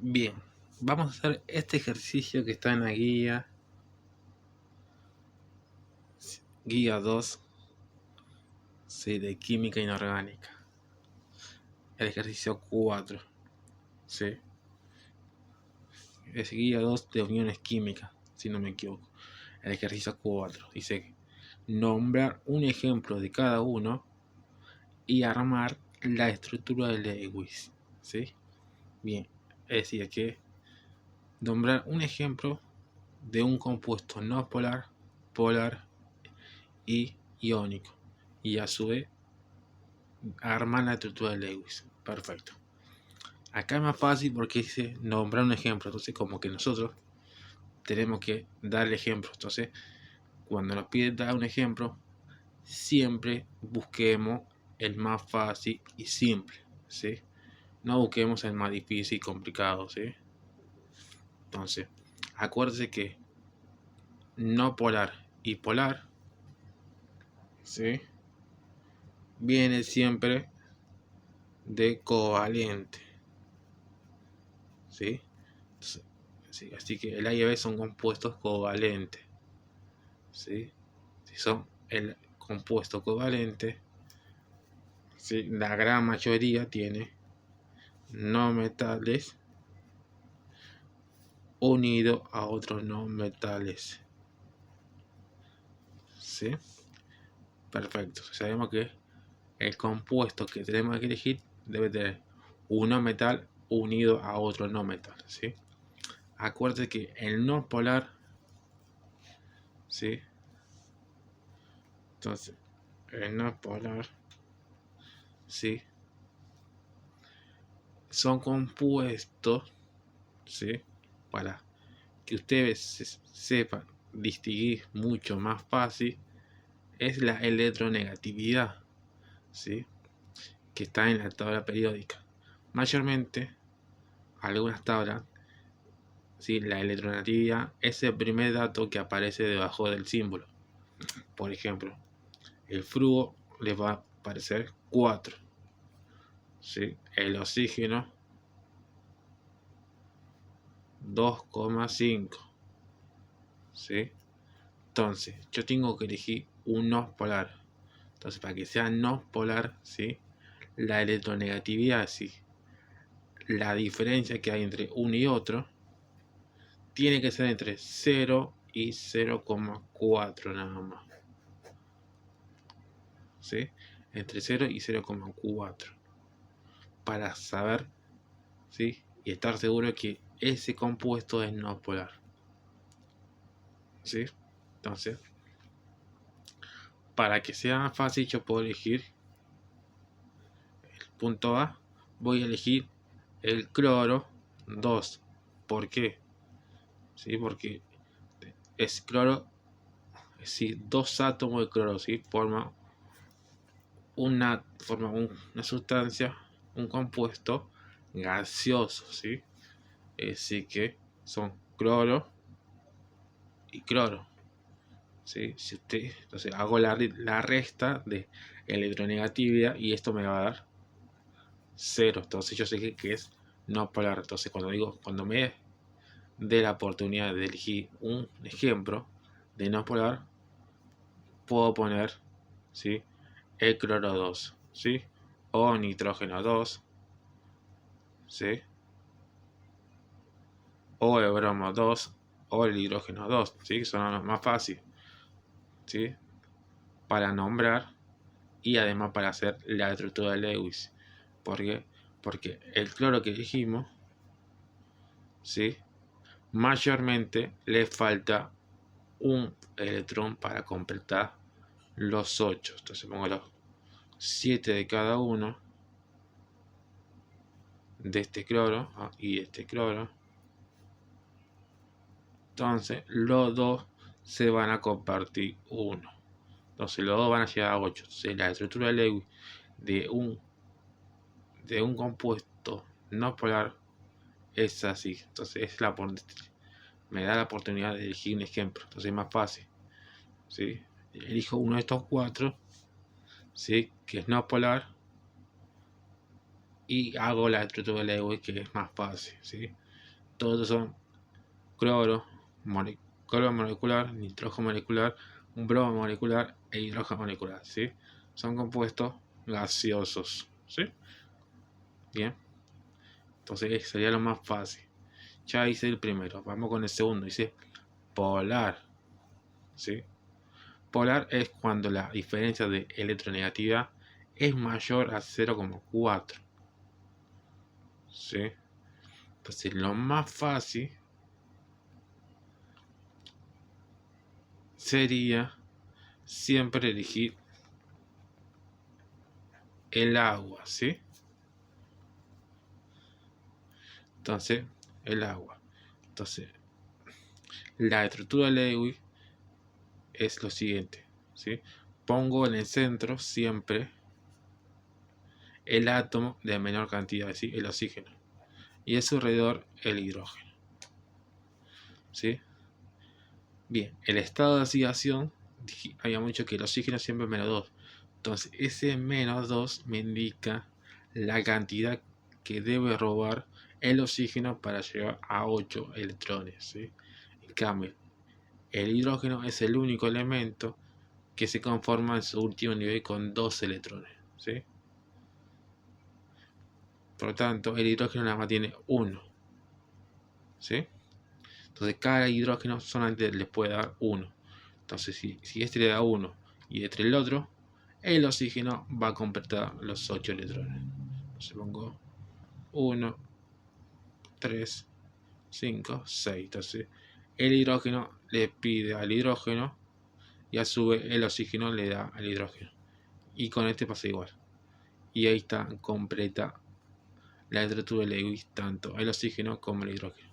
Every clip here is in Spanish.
Bien, vamos a hacer este ejercicio que está en la guía 2, ¿sí? De química inorgánica. El ejercicio 4, ¿sí? Es guía 2 de uniones químicas, si no me equivoco. El ejercicio 4 dice nombrar un ejemplo de cada uno y armar la estructura de Lewis, ¿sí? Bien, es decir, que nombrar un ejemplo de un compuesto no polar, polar y iónico, y a su vez armar la estructura de Lewis. Perfecto. Acá es más fácil porque dice nombrar un ejemplo, entonces como que nosotros tenemos que dar el ejemplo. Entonces, cuando nos piden dar un ejemplo, siempre busquemos el más fácil y simple, ¿sí? No busquemos el más difícil y complicado, ¿sí? Entonces, acuérdense que no polar y polar, ¿sí? Viene siempre de covalente, ¿sí? Entonces, ¿sí? Así que el A y B son compuestos covalentes, ¿sí? Si son el compuesto covalente, ¿sí? La gran mayoría tiene no metales unidos a otros no metales, ¿sí? Perfecto. Sabemos que el compuesto que tenemos que elegir debe tener un no metal unido a otro no metal, ¿sí? Acuérdate que el no polar, ¿sí? Entonces, el no polar, ¿sí? Son compuestos, ¿sí? Para que ustedes sepan distinguir mucho más fácil, es la electronegatividad, ¿sí? Que está en la tabla periódica. Mayormente, algunas tablas, ¿sí? La electronegatividad es el primer dato que aparece debajo del símbolo. Por ejemplo, el flúor les va a aparecer 4, ¿sí? El oxígeno 2,5, ¿sí? Entonces, yo tengo que elegir un no polar. Entonces, para que sea no polar, ¿sí? La electronegatividad, ¿sí? La diferencia que hay entre uno y otro tiene que ser entre 0 y 0,4 nada más, ¿sí? Entre 0 y 0,4 para saber, ¿sí? Y estar seguro que ese compuesto es no polar, ¿sí? Entonces, para que sea más fácil, yo puedo elegir el punto A, voy a elegir el cloro 2. ¿Por qué? ¿Sí? Porque es cloro, es decir, dos átomos de cloro, ¿sí? Forma una sustancia, un compuesto gaseoso, ¿sí? Así que son cloro y cloro, ¿sí? Si usted, entonces hago la resta de electronegatividad y esto me va a dar 0. Entonces yo sé que es no polar. Entonces cuando me dé la oportunidad de elegir un ejemplo de no polar, puedo poner, ¿sí? El cloro 2, ¿sí? O nitrógeno 2, ¿sí? O el bromo 2, o el hidrógeno 2, ¿sí? Son los más fáciles, ¿sí? Para nombrar y además para hacer la estructura de Lewis. ¿Por qué? Porque el cloro que elegimos, ¿sí? Mayormente le falta un electrón para completar los 8. Entonces pongo los 7 de cada uno de este cloro y este cloro. Entonces los dos se van a compartir 1. Entonces los dos van a llegar a 8. Entonces la estructura de Lewis de un compuesto no polar es así. Entonces me da la oportunidad de elegir un ejemplo. Entonces es más fácil, ¿sí? Elijo uno de estos 4, ¿sí? Que es no polar, y hago la estructura de Lewis, que es más fácil, ¿sí? Todos son cloro molecular, nitrógeno molecular, bromo molecular e hidrógeno molecular, ¿sí? Son compuestos gaseosos, ¿sí? Bien, entonces sería lo más fácil. Ya hice el primero, vamos con el segundo, dice polar, ¿sí? Polar es cuando la diferencia de electronegatividad es mayor a 0,4, ¿sí? Entonces lo más fácil sería siempre elegir el agua, ¿sí? Entonces, el agua. Entonces, la estructura de Lewis es lo siguiente, ¿sí? Pongo en el centro siempre el átomo de menor cantidad, ¿sí? El oxígeno. Y a su alrededor el hidrógeno, ¿sí? Bien, el estado de oxidación, habíamos dicho que el oxígeno siempre es menos 2. Entonces, ese menos 2 me indica la cantidad que debe robar el oxígeno para llegar a 8 electrones, ¿sí? En cambio, el hidrógeno es el único elemento que se conforma en su último nivel con 2 electrones, ¿sí? Por lo tanto, el hidrógeno nada más tiene 1, ¿sí? Entonces, cada hidrógeno solamente le puede dar 1. Entonces, si este le da 1 y este el otro, el oxígeno va a completar los 8 electrones. Entonces pongo 1, 3, 5, 6. Entonces, el hidrógeno le pide al hidrógeno y a su vez el oxígeno le da al hidrógeno. Y con este pasa igual. Y ahí está completa la estructura de Lewis, tanto el oxígeno como el hidrógeno.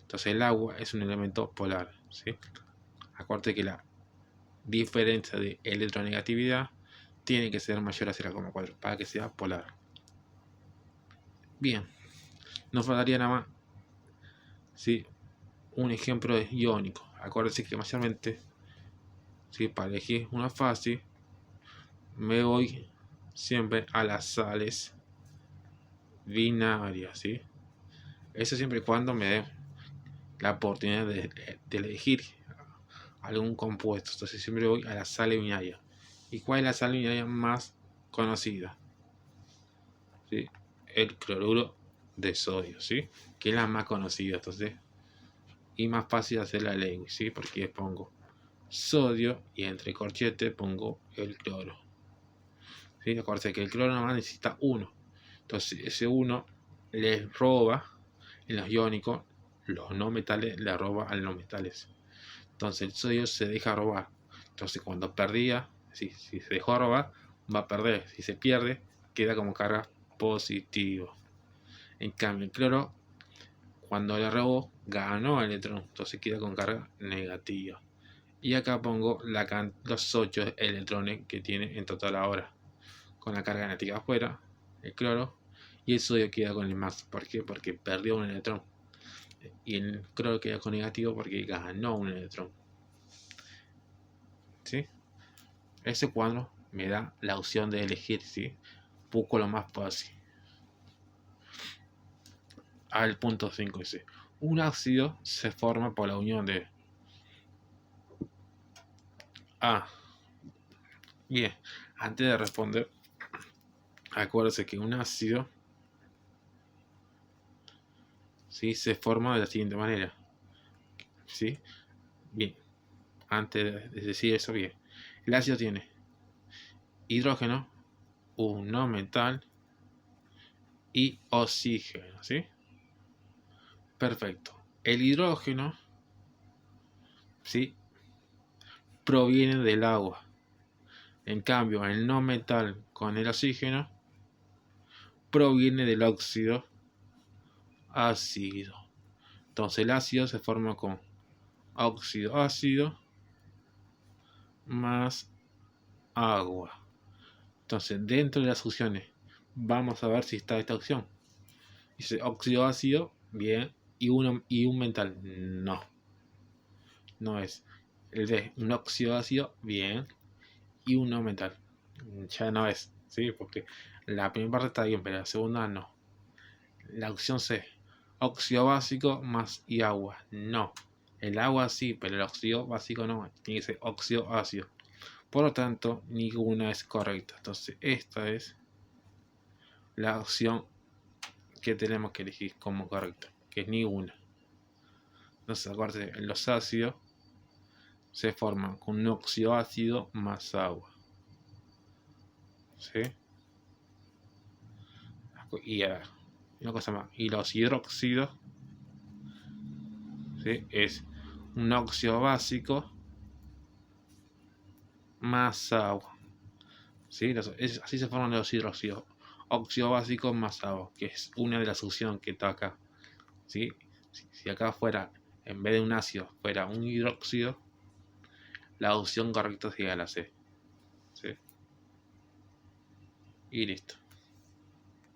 Entonces el agua es un elemento polar, ¿sí? Acuérdate que la diferencia de electronegatividad tiene que ser mayor a 0,4 para que sea polar. Bien, nos faltaría nada más, ¿sí? Un ejemplo es iónico. Acuérdense que mayormente, ¿sí? Para elegir una fácil, me voy siempre a las sales binarias, ¿sí? Eso siempre y cuando me dé la oportunidad de elegir algún compuesto. Entonces siempre voy a la sal binaria. ¿Y cuál es la sal binaria más conocida? ¿Sí? El cloruro de sodio, ¿sí? Que es la más conocida. Entonces, y más fácil hacer la Lewis, ¿sí? Porque pongo sodio y entre corchetes pongo el cloro. ¿Sí? Acuérdense que el cloro nada más necesita 1. Entonces ese 1 le roba en los iónicos, los no metales le roba a los no metales. Entonces el sodio se deja robar. Entonces cuando perdía, si se dejó robar, va a perder. Si se pierde, queda como carga positiva. En cambio el cloro, cuando le robó, ganó el electrón. Entonces queda con carga negativa. Y acá pongo los 8 electrones que tiene en total ahora. Con la carga negativa afuera, el cloro. Y el sodio queda con el más. ¿Por qué? Porque perdió un electrón. Y el cloro queda con negativo porque ganó un electrón. ¿Sí? Ese cuadro me da la opción de elegir, ¿sí? Busco lo más fácil. Al punto 5 dice: un ácido se forma por la unión de bien, antes de responder, acuérdense que un ácido, ¿sí? Se forma de la siguiente manera, ¿sí? Bien, antes de decir eso, bien, el ácido tiene hidrógeno, un no metal y oxígeno, ¿sí? Perfecto. El hidrógeno, ¿sí? Proviene del agua. En cambio, el no metal con el oxígeno proviene del óxido ácido. Entonces el ácido se forma con óxido ácido más agua. Entonces dentro de las opciones vamos a ver si está esta opción. Dice óxido ácido, bien, y un metal, no. No es. El de un óxido ácido, bien, y un no metal, ya no es, ¿sí? Porque la primera parte está bien, pero la segunda no. La opción C, óxido básico más y agua. No. El agua sí, pero el óxido básico no. Tiene que ser óxido ácido. Por lo tanto, ninguna es correcta. Entonces, esta es la opción que tenemos que elegir como correcta, que es ninguna. Entonces, acuérdense, los ácidos se forman con un óxido ácido más agua. ¿Sí? Y una cosa más. Y los hidróxidos, ¿sí? Es un óxido básico más agua. ¿Sí? Así se forman los hidróxidos. Óxido básico más agua, que es una de las opciones que está acá. ¿Sí? Si acá fuera, en vez de un ácido, fuera un hidróxido, la opción correcta sería la C. ¿Sí? Y listo.